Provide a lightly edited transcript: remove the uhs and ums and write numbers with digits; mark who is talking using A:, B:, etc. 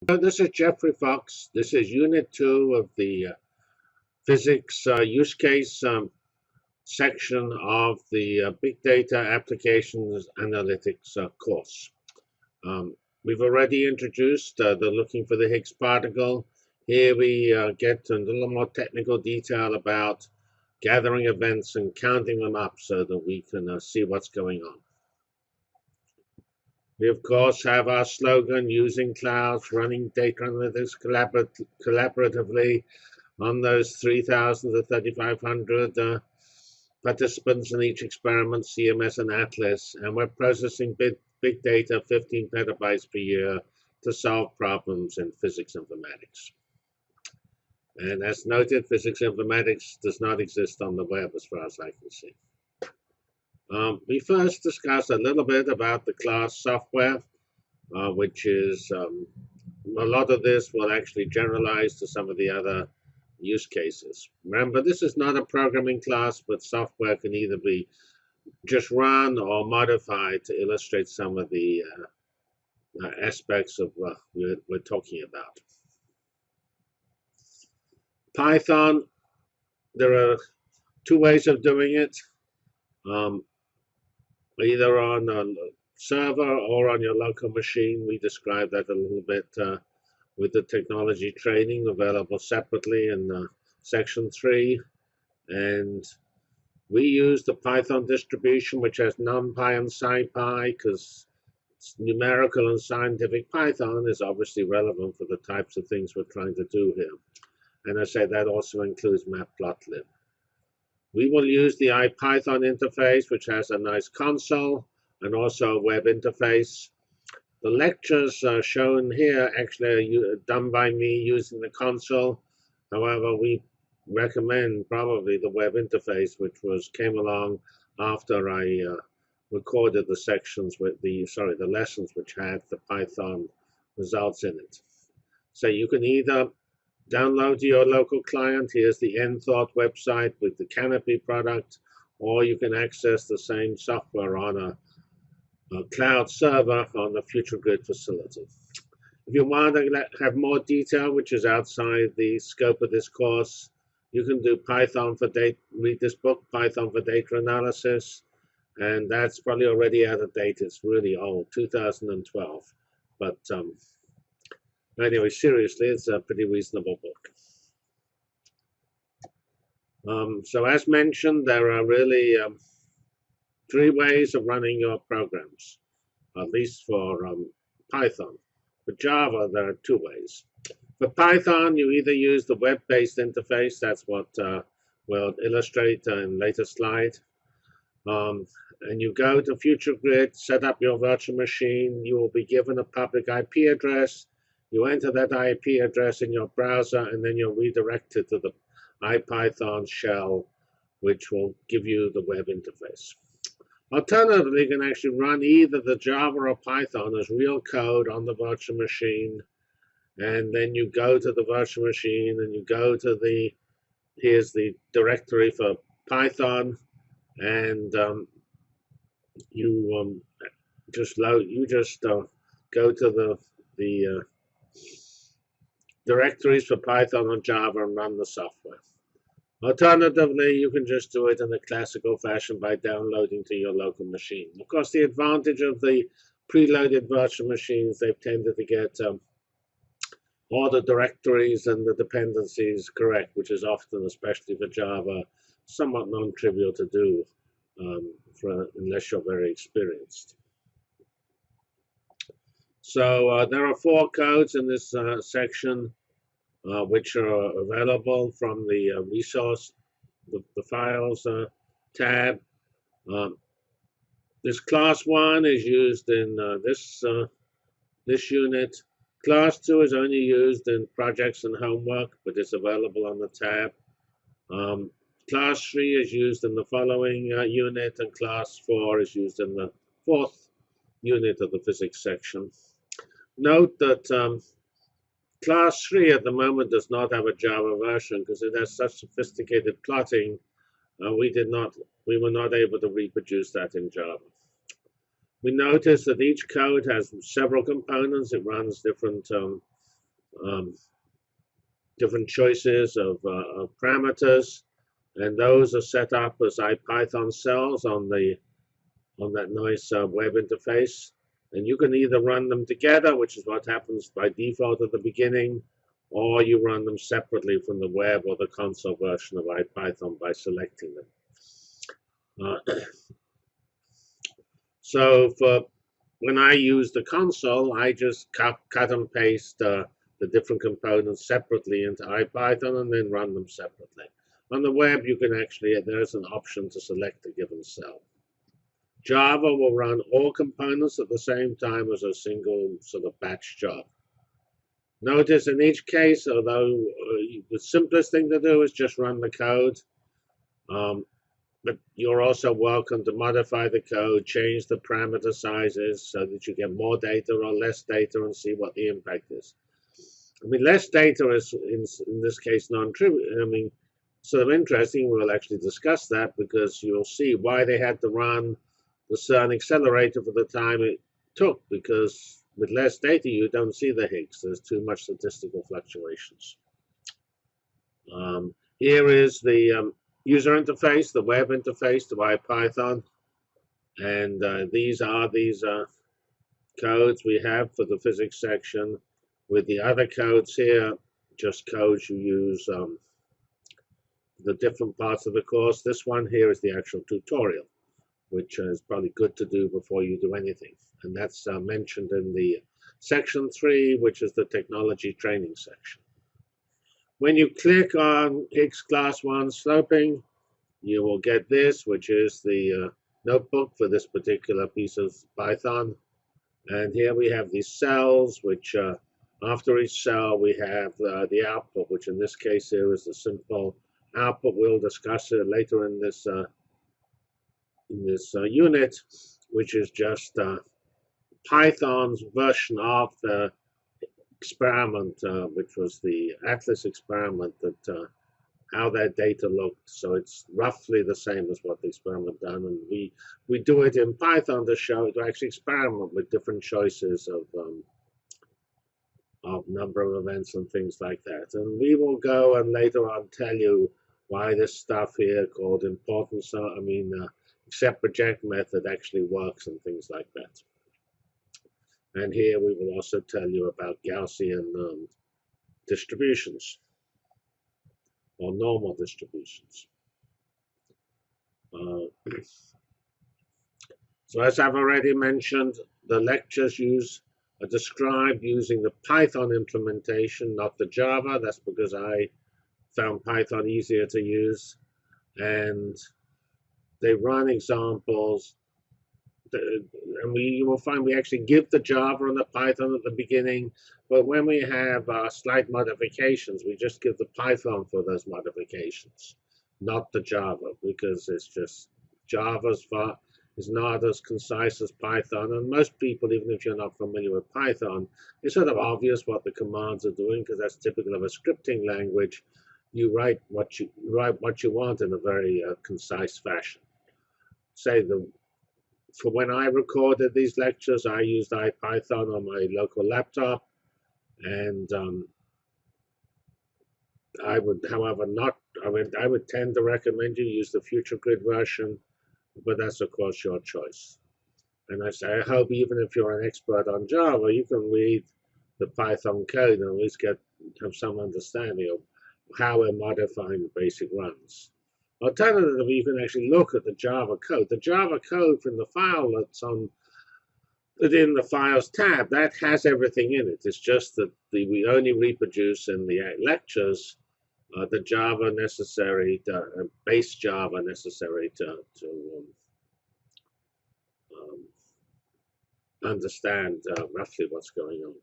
A: So this is Jeffrey Fox. This is Unit 2 of the Physics Use Case section of the Big Data Applications Analytics course. We've already introduced the looking for the Higgs particle. Here we get into a little more technical detail about gathering events and counting them up so that we can see what's going on. We, of course, have our slogan, using clouds, running data analytics collaboratively on those 3,000 to 3,500 participants in each experiment, CMS and Atlas, and we're processing big data, 15 petabytes per year, to solve problems in physics informatics. And as noted, physics informatics does not exist on the web as far as I can see. We first discussed a little bit about the class software, which is a lot of this will actually generalize to some of the other use cases. Remember, this is not a programming class, but software can either be just run or modified to illustrate some of the aspects of what we're talking about. Python, there are two ways of doing it. Either on a server or on your local machine. We described that a little bit with the technology training available separately in section 3. And we use the Python distribution, which has NumPy and SciPy, because numerical and scientific Python is obviously relevant for the types of things we're trying to do here. And I say that also includes matplotlib. We will use the IPython interface, which has a nice console and also a web interface. The lectures shown here actually are done by me using the console. However, we recommend probably the web interface, which came along after I recorded the sections with the lessons which had the Python results in it. So you can either download to your local client. Here's the nthought website with the Canopy product, or you can access the same software on a cloud server on the Future Grid facility. If you want to have more detail, which is outside the scope of this course, you can do Python for data, read this book, Python for Data Analysis, and that's probably already out of date. It's really old, 2012. But anyway, seriously, it's a pretty reasonable book. So as mentioned, there are really 3 ways of running your programs, at least for Python. For Java, there are 2 ways. For Python, you either use the web-based interface. That's what we'll illustrate in later slide. And you go to Future Grid, set up your virtual machine. You will be given a public IP address. You enter that IP address in your browser, and then you're redirected to the IPython shell, which will give you the web interface. Alternatively, you can actually run either the Java or Python as real code on the virtual machine, and then you go to the virtual machine and you go to here's the directory for Python, and you just go to the directories for Python or Java and run the software. Alternatively, you can just do it in the classical fashion by downloading to your local machine. Of course, the advantage of the preloaded virtual machines, they've tended to get all the directories and the dependencies correct, which is often, especially for Java, somewhat non-trivial to do unless you're very experienced. So there are 4 codes in this section, which are available from the resource, the files tab. This class 1 is used in this unit. Class 2 is only used in projects and homework, but it's available on the tab. Class 3 is used in the following unit, and class 4 is used in the 4th unit of the physics section. Note that class 3 at the moment does not have a Java version because it has such sophisticated plotting. We were not able to reproduce that in Java. We notice that each code has several components. It runs different different choices of parameters, and those are set up as IPython cells on that nice web interface. And you can either run them together, which is what happens by default at the beginning, or you run them separately from the web or the console version of IPython by selecting them. So when I use the console, I just cut and paste the different components separately into IPython and then run them separately. On the web, you can actually, there's an option to select a given cell. Java will run all components at the same time as a single sort of batch job. Notice in each case, although the simplest thing to do is just run the code, but you're also welcome to modify the code, change the parameter sizes so that you get more data or less data and see what the impact is. I mean, less data is, in this case, non-trivial. I mean, sort of interesting. We'll actually discuss that because you'll see why they had to run the CERN accelerator for the time it took, because with less data, you don't see the Higgs. There's too much statistical fluctuations. Here is the user interface, the web interface to IPython. And these are codes we have for the physics section. With the other codes here, just codes you use the different parts of the course. This one here is the actual tutorial, which is probably good to do before you do anything. And that's mentioned in the section 3, which is the technology training section. When you click on Higgs class 1 sloping, you will get this, which is the notebook for this particular piece of Python. And here we have these cells, which after each cell we have the output, which in this case here is the simple output. We'll discuss it later in this unit, which is just Python's version of the experiment, which was the Atlas experiment, that how that data looked. So it's roughly the same as what the experiment done, and we do it in Python to actually experiment with different choices of number of events and things like that. And we will go and later on tell you why this stuff here called importance, accept reject method actually works and things like that. And here we will also tell you about Gaussian distributions or normal distributions. So as I've already mentioned, the lectures are described using the Python implementation, not the Java. That's because I found Python easier to use. And they run examples. And you will find we actually give the Java and the Python at the beginning, but when we have slight modifications, we just give the Python for those modifications, not the Java, because it's just Java's is not as concise as Python. And most people, even if you're not familiar with Python, it's sort of obvious what the commands are doing because that's typical of a scripting language. You write what you want in a very concise fashion. For when I recorded these lectures, I used IPython on my local laptop, and I would, however, I would tend to recommend you use the FutureGrid version, but that's of course your choice. And I hope even if you're an expert on Java, you can read the Python code and at least have some understanding of how we're modifying the basic runs. Alternatively, you can actually look at the Java code. The Java code from the file that's within the Files tab, that has everything in it. It's just that we only reproduce in the lectures the Java necessary, base Java necessary to understand roughly what's going on.